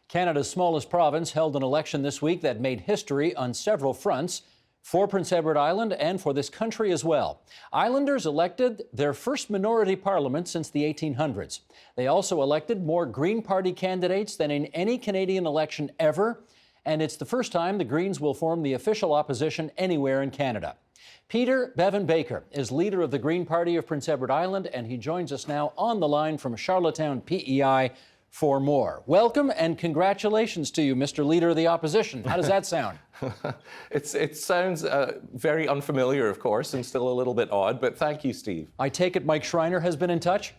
Canada's smallest province held an election this week that made history on several fronts for Prince Edward Island and for this country as well. Islanders elected their first minority parliament since the 1800s. They also elected more Green Party candidates than in any Canadian election ever, and it's the first time the Greens will form the official opposition anywhere in Canada. Peter Bevan-Baker is leader of the Green Party of Prince Edward Island, and he joins us now on the line from Charlottetown, PEI, for more. Welcome and congratulations to you, Mr. Leader of the Opposition. How does that sound? It sounds very unfamiliar, of course, and still a little bit odd, but thank you, Steve. I take it Mike Schreiner has been in touch?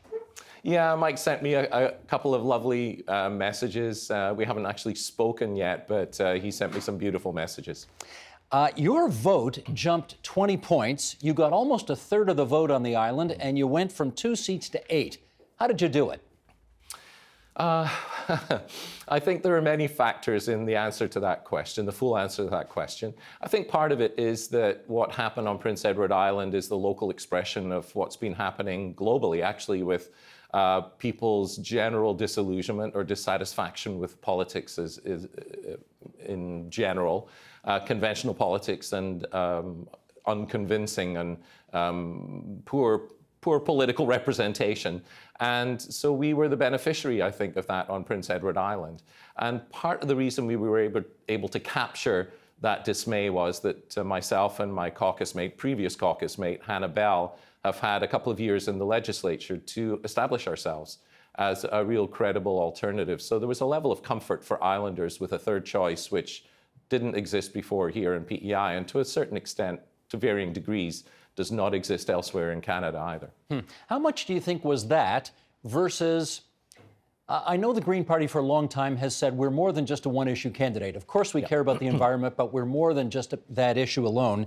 Yeah, Mike sent me a couple of lovely messages. We haven't actually spoken yet, but he sent me some beautiful messages. Your vote jumped 20 points. You got almost a third of the vote on the island, and you went from 2 seats to 8. How did you do it? I think there are many factors in the answer to that question, the full answer to that question. I think part of it is that what happened on Prince Edward Island is the local expression of what's been happening globally, actually, with people's general disillusionment or dissatisfaction with politics in general, conventional politics and unconvincing and poor political representation. And so we were the beneficiary, I think, of that on Prince Edward Island. And part of the reason we were able to capture that dismay was that myself and my previous caucus mate, Hannah Bell, have had a couple of years in the legislature to establish ourselves as a real credible alternative. So there was a level of comfort for Islanders with a third choice, which didn't exist before here in PEI, and to a certain extent, to varying degrees, does not exist elsewhere in Canada either. How much do you think was that versus, I know the Green Party for a long time has said we're more than just a one-issue candidate. Of course we care about the environment, but we're more than just that issue alone.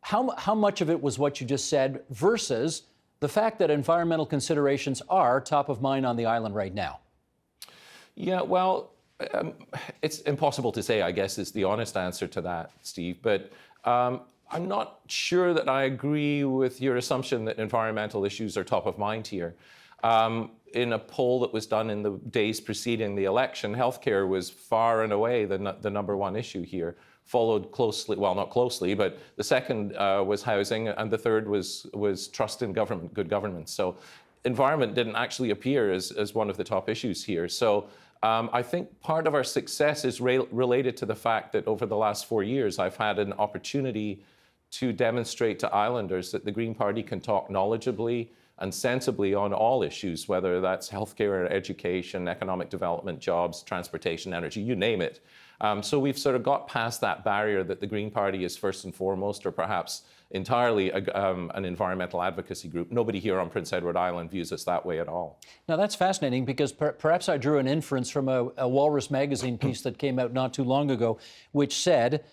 How much of it was what you just said versus the fact that environmental considerations are top of mind on the island right now? Yeah, well, it's impossible to say, I guess, is the honest answer to that, Steve. But I'm not sure that I agree with your assumption that environmental issues are top of mind here. In a poll that was done in the days preceding the election, healthcare was far and away the number one issue here, followed closely, well, not closely, but the second was housing, and the third was trust in government, good government. So environment didn't actually appear as one of the top issues here. So I think part of our success is related to the fact that over the last 4 years, I've had an opportunity to demonstrate to Islanders that the Green Party can talk knowledgeably and sensibly on all issues, whether that's healthcare or education, economic development, jobs, transportation, energy, you name it. So we've sort of got past that barrier that the Green Party is first and foremost, or perhaps entirely an environmental advocacy group. Nobody here on Prince Edward Island views us that way at all. Now that's fascinating because perhaps I drew an inference from a Walrus magazine piece that came out not too long ago, which said,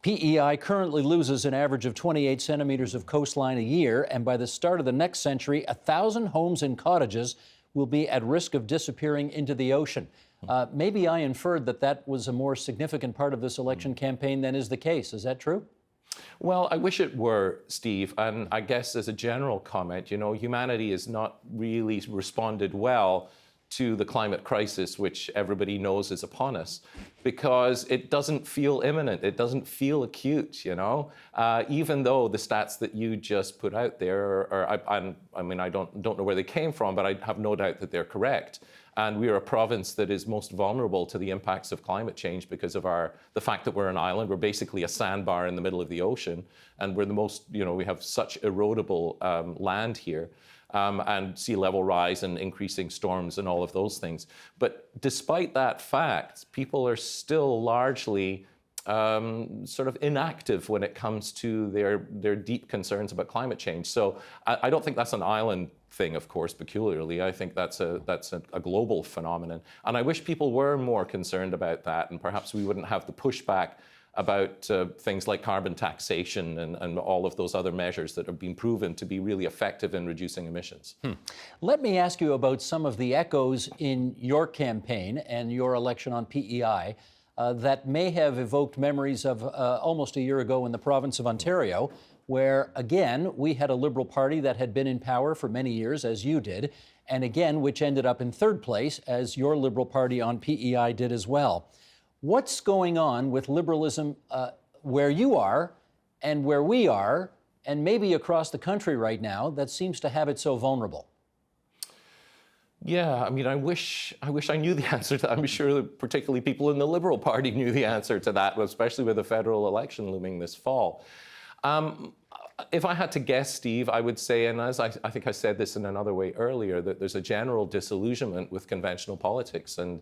PEI currently loses an average of 28 centimeters of coastline a year, and by the start of the next century, 1,000 homes and cottages will be at risk of disappearing into the ocean. Maybe I inferred that was a more significant part of this election campaign than is the case. Is that true? Well, I wish it were, Steve. And I guess as a general comment, you know, humanity has not really responded well to the climate crisis, which everybody knows is upon us, because it doesn't feel imminent. It doesn't feel acute, you know, even though the stats that you just put out there I mean, I don't know where they came from, but I have no doubt that they're correct. And we are a province that is most vulnerable to the impacts of climate change because of the fact that we're an island. We're basically a sandbar in the middle of the ocean, and we're the most, you know, we have such erodible land here. And sea level rise and increasing storms and all of those things. But despite that fact, people are still largely sort of inactive when it comes to their deep concerns about climate change. So I don't think that's an island thing, of course, peculiarly. I think that's a global phenomenon. And I wish people were more concerned about that, and perhaps we wouldn't have the pushback about things like carbon taxation and all of those other measures that have been proven to be really effective in reducing emissions. Let me ask you about some of the echoes in your campaign and your election on PEI that may have evoked memories of almost a year ago in the province of Ontario, where, again, we had a Liberal Party that had been in power for many years, as you did, and again, which ended up in third place, as your Liberal Party on PEI did as well. What's going on with liberalism where you are and where we are, and maybe across the country right now, that seems to have it so vulnerable? Yeah, I mean, I wish I knew the answer to that. I'm sure that particularly people in the Liberal Party knew the answer to that, especially with the federal election looming this fall. If I had to guess, Steve, I would say, and as I think I said this in another way earlier, that there's a general disillusionment with conventional politics and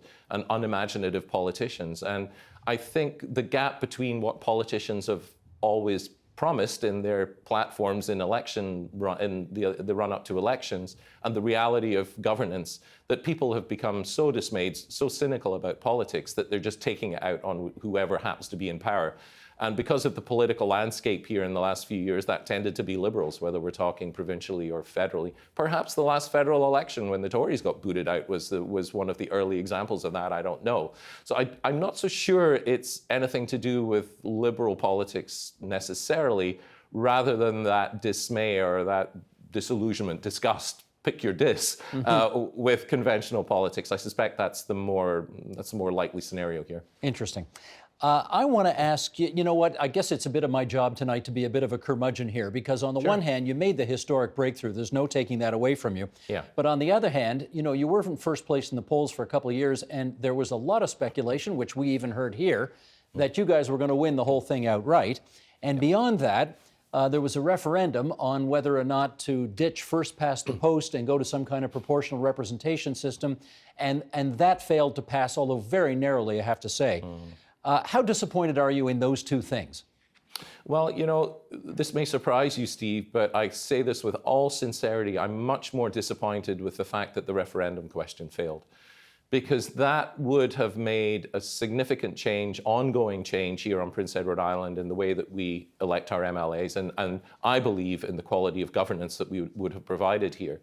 unimaginative politicians. And I think the gap between what politicians have always promised in their platforms in the run-up to elections and the reality of governance, that people have become so dismayed, so cynical about politics that they're just taking it out on whoever happens to be in power. And because of the political landscape here in the last few years, that tended to be Liberals, whether we're talking provincially or federally. Perhaps the last federal election when the Tories got booted out was one of the early examples of that, I don't know. So I'm not so sure it's anything to do with Liberal politics necessarily, rather than that dismay or that disillusionment, disgust, pick your dis, with conventional politics. I suspect that's the more likely scenario here. Interesting. I want to ask you, you know what, I guess it's a bit of my job tonight to be a bit of a curmudgeon here, because on the one hand, you made the historic breakthrough. There's no taking that away from you. Yeah. But on the other hand, you know, you were in first place in the polls for a couple of years, and there was a lot of speculation, which we even heard here, that you guys were going to win the whole thing outright. And beyond that, there was a referendum on whether or not to ditch first past the post and go to some kind of proportional representation system, and that failed to pass, although very narrowly, I have to say. How disappointed are you in those two things? Well, you know, this may surprise you, Steve, but I say this with all sincerity. I'm much more disappointed with the fact that the referendum question failed, because that would have made a significant change, ongoing change here on Prince Edward Island in the way that we elect our MLAs, and I believe in the quality of governance that we would have provided here.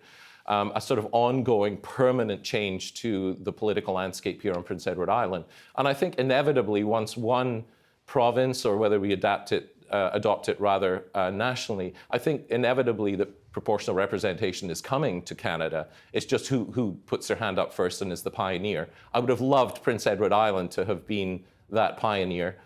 A sort of ongoing, permanent change to the political landscape here on Prince Edward Island. And I think inevitably, once one province, or whether we adopt it nationally, I think inevitably that proportional representation is coming to Canada. It's just who puts their hand up first and is the pioneer. I would have loved Prince Edward Island to have been that pioneer.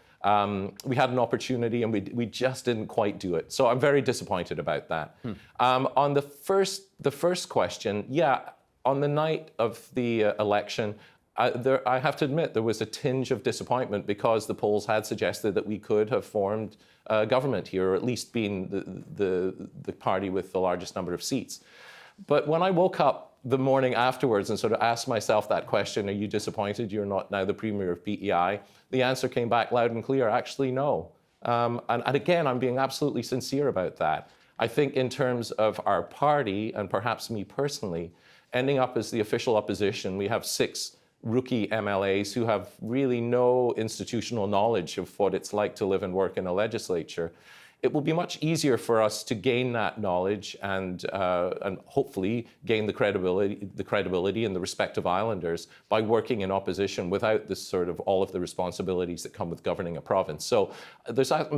We had an opportunity and we just didn't quite do it. So I'm very disappointed about that. On the first question, yeah, on the night of the election, I have to admit there was a tinge of disappointment, because the polls had suggested that we could have formed a government here, or at least been the party with the largest number of seats. But when I woke up the morning afterwards and sort of asked myself that question, are you disappointed you're not now the Premier of PEI? The answer came back loud and clear, actually no. And again, I'm being absolutely sincere about that. I think in terms of our party, and perhaps me personally, ending up as the official opposition, we have 6 rookie MLAs who have really no institutional knowledge of what it's like to live and work in a legislature. It will be much easier for us to gain that knowledge and hopefully gain the credibility and the respect of Islanders by working in opposition without this sort of all of the responsibilities that come with governing a province. So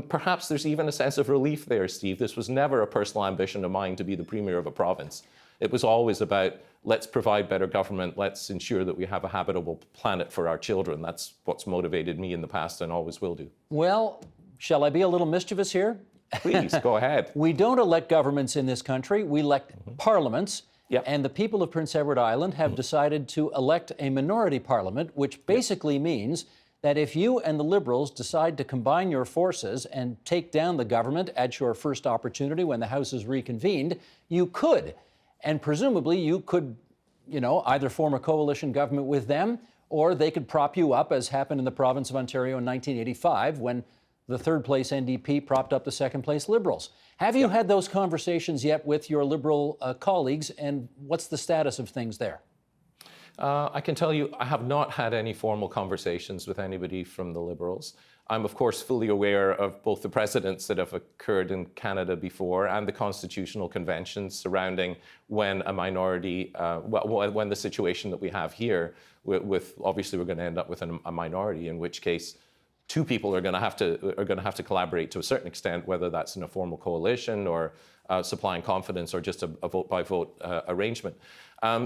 perhaps there's even a sense of relief there, Steve. This was never a personal ambition of mine to be the Premier of a province. It was always about, let's provide better government, let's ensure that we have a habitable planet for our children. That's what's motivated me in the past and always will do. Well, shall I be a little mischievous here? Please, go ahead. We don't elect governments in this country. We elect parliaments. Yep. And the people of Prince Edward Island have decided to elect a minority parliament, which basically means that if you and the Liberals decide to combine your forces and take down the government at your first opportunity when the House is reconvened, you could. And presumably you could, you know, either form a coalition government with them, or they could prop you up, as happened in the province of Ontario in 1985 when the third place NDP propped up the second place Liberals. Have you had those conversations yet with your Liberal colleagues, and what's the status of things there? I can tell you I have not had any formal conversations with anybody from the Liberals. I'm, of course, fully aware of both the precedents that have occurred in Canada before and the constitutional conventions surrounding when a minority, when the situation that we have here, with obviously we're going to end up with a minority, in which case 2 people are going to have to collaborate to a certain extent, whether that's in a formal coalition or supplying confidence or just a vote-by-vote arrangement.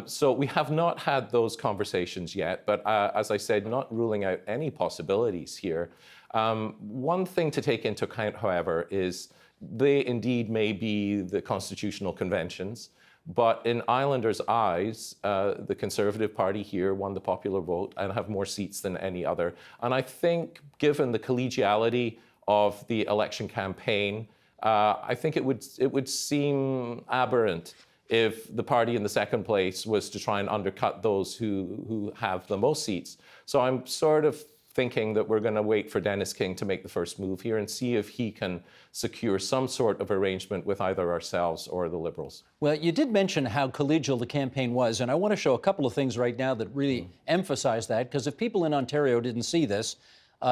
So we have not had those conversations yet, but as I said, not ruling out any possibilities here. One thing to take into account, however, is they indeed may be the constitutional conventions, but in Islanders' eyes, the Conservative Party here won the popular vote and have more seats than any other. And I think, given the collegiality of the election campaign, I think it would seem aberrant if the party in the second place was to try and undercut those who have the most seats. So I'm sort of thinking that we're going to wait for Dennis King to make the first move here and see if he can secure some sort of arrangement with either ourselves or the Liberals. Well, you did mention how collegial the campaign was, and I want to show a couple of things right now that really emphasize that, because if people in Ontario didn't see this,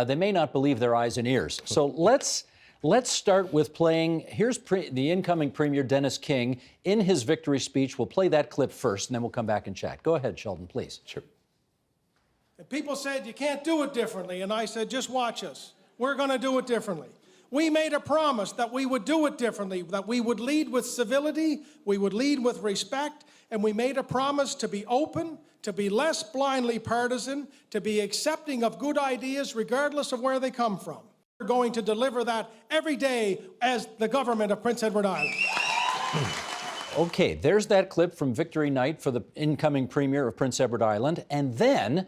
they may not believe their eyes and ears. So let's start with playing. Here's the incoming Premier, Dennis King, in his victory speech. We'll play that clip first, and then we'll come back and chat. Go ahead, Sheldon, please. Sure. And people said, you can't do it differently. And I said, just watch us. We're going to do it differently. We made a promise that we would do it differently, that we would lead with civility, we would lead with respect, and we made a promise to be open, to be less blindly partisan, to be accepting of good ideas regardless of where they come from. We're going to deliver that every day as the government of Prince Edward Island. Okay, there's that clip from Victory Night for the incoming Premier of Prince Edward Island. And then,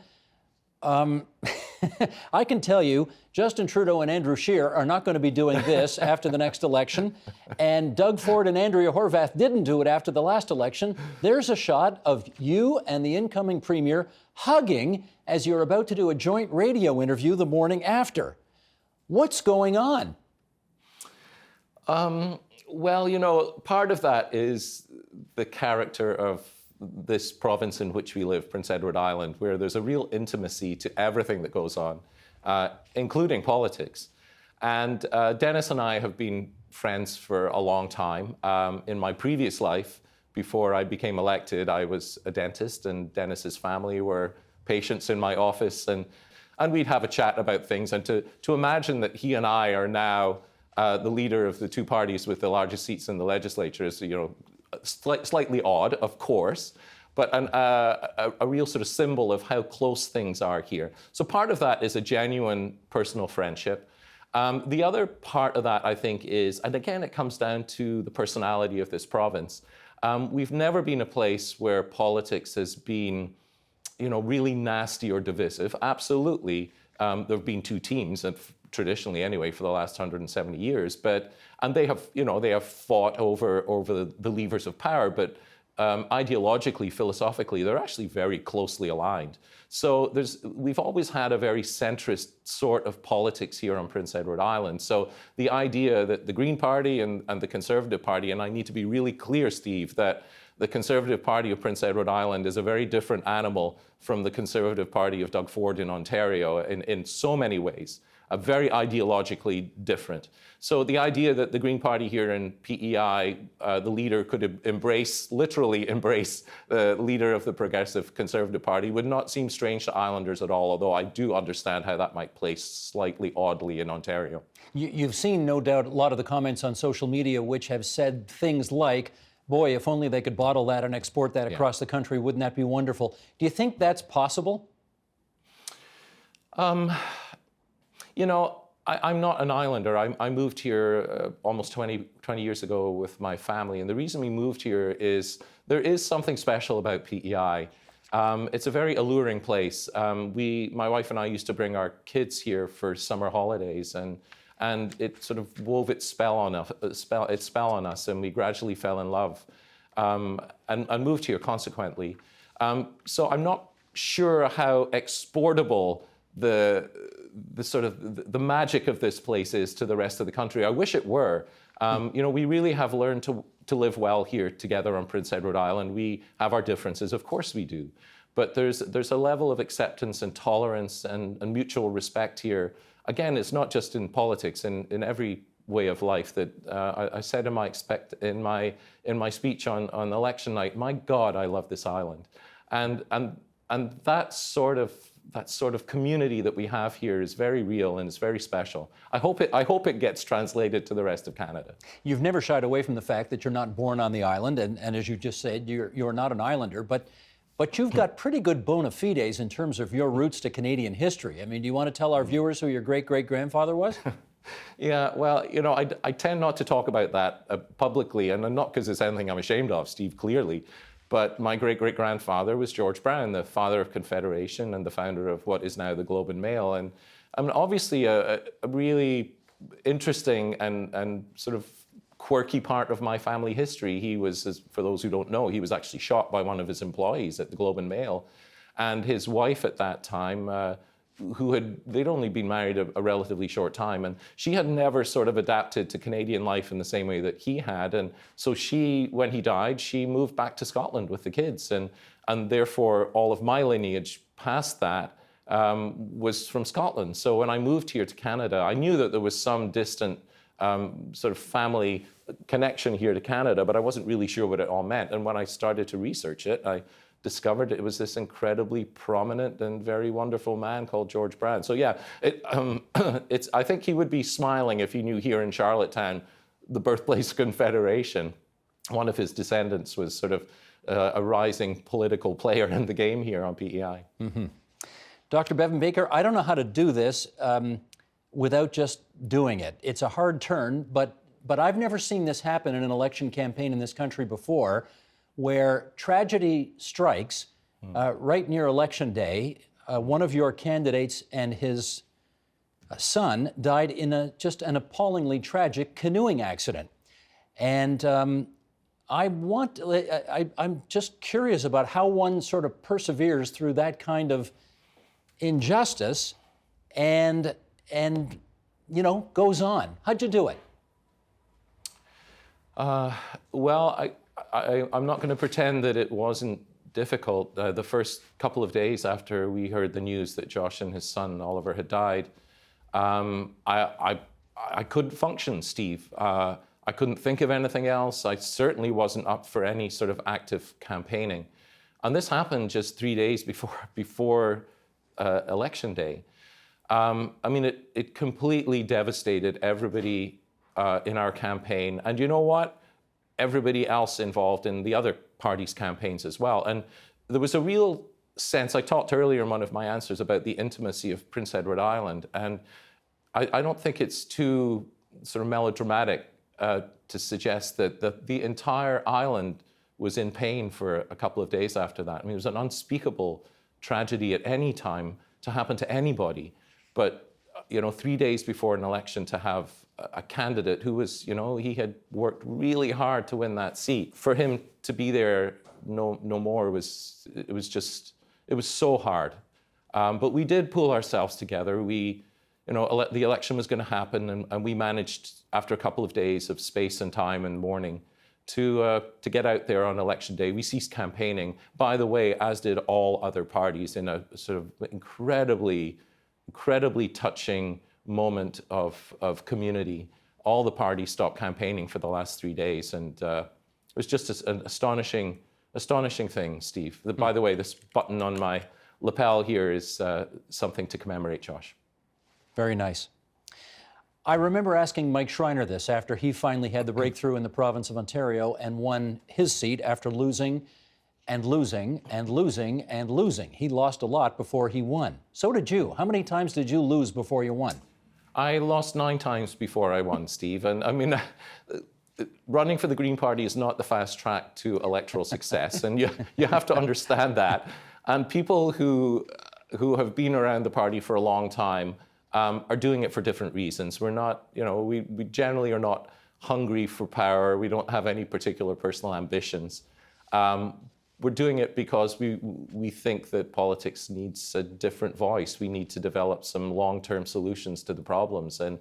I can tell you, Justin Trudeau and Andrew Scheer are not going to be doing this after the next election. And Doug Ford and Andrea Horwath didn't do it after the last election. There's a shot of you and the incoming Premier hugging as you're about to do a joint radio interview the morning after. What's going on? Well, you know, part of that is the character of this province in which we live, Prince Edward Island, where there's a real intimacy to everything that goes on, including politics. And Dennis and I have been friends for a long time. In my previous life, before I became elected, I was a dentist, and Dennis's family were patients in my office, and we'd have a chat about things. And to imagine that he and I are now the leader of the two parties with the largest seats in the legislature is, you know, slightly odd, of course, but a real sort of symbol of how close things are here. So part of that is a genuine personal friendship. The other part of that, I think, is, and again, it comes down to the personality of this province. We've never been a place where politics has been, you know, really nasty or divisive. Absolutely, there have been two teams, and traditionally anyway, for the last 170 years. And they have, you know, they have fought over the levers of power, but ideologically, philosophically, they're actually very closely aligned. So we've always had a very centrist sort of politics here on Prince Edward Island. So the idea that the Green Party and the Conservative Party, and I need to be really clear, Steve, that the Conservative Party of Prince Edward Island is a very different animal from the Conservative Party of Doug Ford in Ontario in so many ways, very ideologically different. So the idea that the Green Party here in PEI, the leader could literally embrace the leader of the Progressive Conservative Party would not seem strange to Islanders at all, although I do understand how that might play slightly oddly in Ontario. You've seen, no doubt, a lot of the comments on social media which have said things like, boy, if only they could bottle that and export that across the country, wouldn't that be wonderful? Do you think that's possible? You know, I'm not an islander. I moved here almost 20 years ago with my family. And the reason we moved here is there is something special about PEI. It's a very alluring place. My wife and I used to bring our kids here for summer holidays, and it sort of wove its spell on us, and we gradually fell in love and moved here consequently. So I'm not sure how exportable the sort of the magic of this place is to the rest of the country. I wish it were. You know, we really have learned to live well here together on Prince Edward Island. We have our differences, of course we do, but there's a level of acceptance and tolerance and mutual respect here. Again, it's not just in politics, in every way of life that I said in my speech on election night. My God, I love this island, and that sort of sort of community that we have here is very real and it's very special. I hope it gets translated to the rest of Canada. You've never shied away from the fact that you're not born on the island, and as you just said, you're not an islander, but you've got pretty good bona fides in terms of your roots to Canadian history. I mean, do you want to tell our viewers who your great-great-grandfather was? Yeah, well, I tend not to talk about that publicly, and not because it's anything I'm ashamed of, Steve, clearly. But my great-great-grandfather was George Brown, the father of Confederation and the founder of what is now the Globe and Mail. And I mean, obviously a really interesting and sort of quirky part of my family history. He was, for those who don't know, he was actually shot by one of his employees at the Globe and Mail. And his wife at that time, they'd only been married a relatively short time, and she had never sort of adapted to Canadian life in the same way that he had. And so when he died, she moved back to Scotland with the kids, and therefore all of my lineage past that was from Scotland. So when I moved here to Canada, I knew that there was some distant sort of family connection here to Canada, but I wasn't really sure what it all meant. And when I started to research it, I discovered it was this incredibly prominent and very wonderful man called George Brown. So yeah, I think he would be smiling if he knew here in Charlottetown, the birthplace of Confederation, one of his descendants was sort of a rising political player in the game here on PEI. Mm-hmm. Dr. Bevan-Baker, I don't know how to do this without just doing it. It's a hard turn, but I've never seen this happen in an election campaign in this country before, where tragedy strikes right near Election Day. One of your candidates and his son died in just an appallingly tragic canoeing accident. And I'm just curious about how one sort of perseveres through that kind of injustice and goes on. How'd you do it? Well, I'm not going to pretend that it wasn't difficult. The first couple of days after we heard the news that Josh and his son Oliver had died, I couldn't function, Steve. I couldn't think of anything else. I certainly wasn't up for any sort of active campaigning. And this happened just 3 days before Election Day. I mean, it completely devastated everybody in our campaign. And you know what? Everybody else involved in the other parties' campaigns as well. And there was a real sense, I talked earlier in one of my answers about the intimacy of Prince Edward Island, and I don't think it's too sort of melodramatic to suggest that the entire island was in pain for a couple of days after that. I mean, it was an unspeakable tragedy at any time to happen to anybody. But 3 days before an election, to have a candidate who was, he had worked really hard to win that seat, for him to be there no more it was so hard. But we did pull ourselves together. The election was going to happen, and we managed, after a couple of days of space and time and mourning, to get out there on Election Day. We ceased campaigning, by the way, as did all other parties, in a sort of incredibly touching moment of community. All the parties stopped campaigning for the last 3 days, and it was just an astonishing thing, Steve. By the way, this button on my lapel here is something to commemorate Josh. Very nice. I remember asking Mike Schreiner this after he finally had the breakthrough in the province of Ontario and won his seat after losing and losing and losing and losing. He lost a lot before he won. So did you. How many times did you lose before you won? I lost 9 times before I won, Steve. And I mean, running for the Green Party is not the fast track to electoral success. And you have to understand that. And people who have been around the party for a long time are doing it for different reasons. We're not, we generally are not hungry for power. We don't have any particular personal ambitions. We're doing it because we think that politics needs a different voice. We need to develop some long-term solutions to the problems, and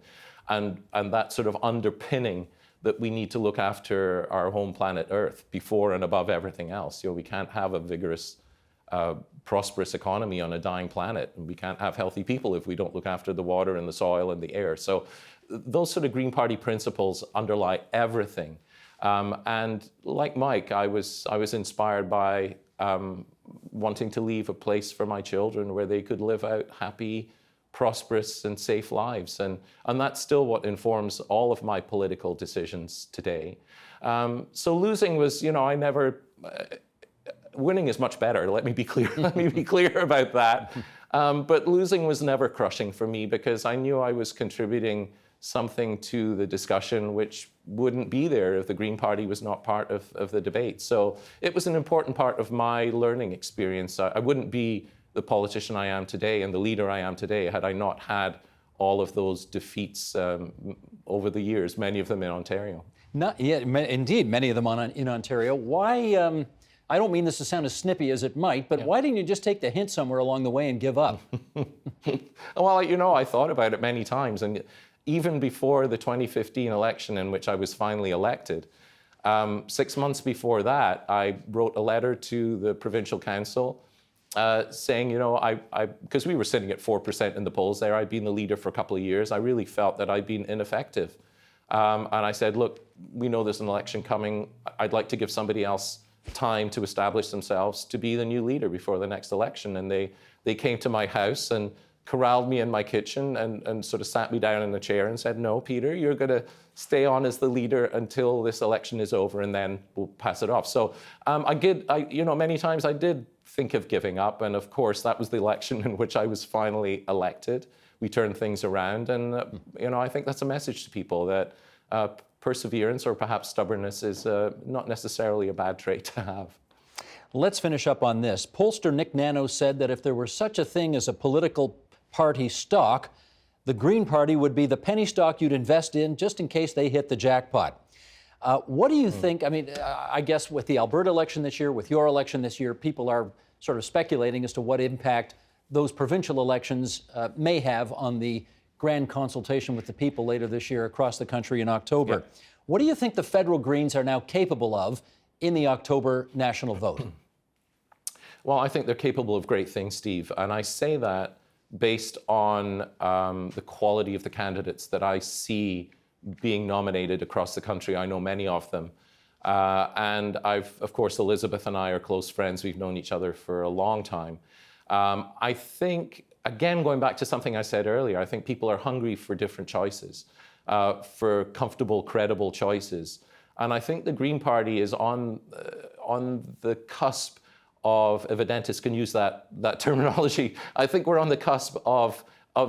that sort of underpinning that we need to look after our home planet Earth before and above everything else. We can't have a vigorous, prosperous economy on a dying planet, and we can't have healthy people if we don't look after the water and the soil and the air. So those sort of Green Party principles underlie everything. And like Mike, I was inspired by wanting to leave a place for my children where they could live out happy, prosperous, and safe lives. And that's still what informs all of my political decisions today. So losing was, I never... winning is much better, let me be clear. Let me be clear about that. But losing was never crushing for me because I knew I was contributing something to the discussion which wouldn't be there if the Green Party was not part of the debate. So it was an important part of my learning experience. I wouldn't be the politician I am today and the leader I am today had I not had all of those defeats over the years, many of them in Ontario. Indeed, many of them in Ontario. Why, I don't mean this to sound as snippy as it might, but why didn't you just take the hint somewhere along the way and give up? Well, I thought about it many times. And even before the 2015 election in which I was finally elected, 6 months before that, I wrote a letter to the provincial council saying, because we were sitting at 4% in the polls there, I'd been the leader for a couple of years. I really felt that I'd been ineffective. And I said, look, we know there's an election coming. I'd like to give somebody else time to establish themselves to be the new leader before the next election. And they came to my house and corralled me in my kitchen and sort of sat me down in a chair and said, no, Peter, you're going to stay on as the leader until this election is over and then we'll pass it off. So many times I did think of giving up. And of course, that was the election in which I was finally elected. We turned things around. And, I think that's a message to people that perseverance or perhaps stubbornness is not necessarily a bad trait to have. Let's finish up on this. Pollster Nick Nano said that if there were such a thing as a political party stock, the Green Party would be the penny stock you'd invest in just in case they hit the jackpot. What do you think? I mean, I guess with the Alberta election this year, with your election this year, people are sort of speculating as to what impact those provincial elections may have on the grand consultation with the people later this year across the country in October. Yep. What do you think the federal Greens are now capable of in the October national vote? Well, I think they're capable of great things, Steve. And I say that based on the quality of the candidates that I see being nominated across the country. I know many of them. And of course, Elizabeth and I are close friends. We've known each other for a long time. I think, again, going back to something I said earlier, I think people are hungry for different choices, for comfortable, credible choices. And I think the Green Party is on the cusp of, if a dentist can use that terminology, I think we're on the cusp of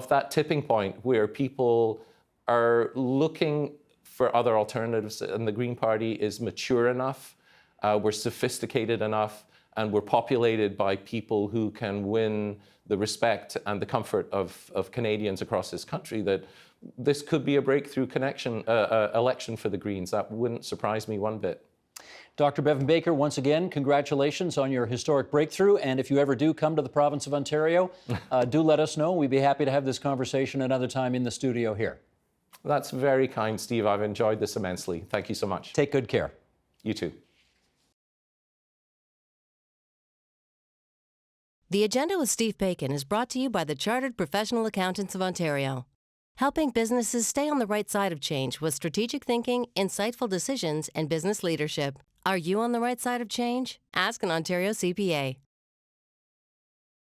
that tipping point where people are looking for other alternatives, and the Green Party is mature enough, we're sophisticated enough, and we're populated by people who can win the respect and the comfort of Canadians across this country, that this could be a breakthrough election for the Greens. That wouldn't surprise me one bit. Dr. Bevan-Baker, once again, congratulations on your historic breakthrough. And if you ever do come to the province of Ontario, do let us know. We'd be happy to have this conversation another time in the studio here. That's very kind, Steve. I've enjoyed this immensely. Thank you so much. Take good care. You too. The Agenda with Steve Paikin is brought to you by the Chartered Professional Accountants of Ontario, helping businesses stay on the right side of change with strategic thinking, insightful decisions, and business leadership. Are you on the right side of change? Ask an Ontario CPA.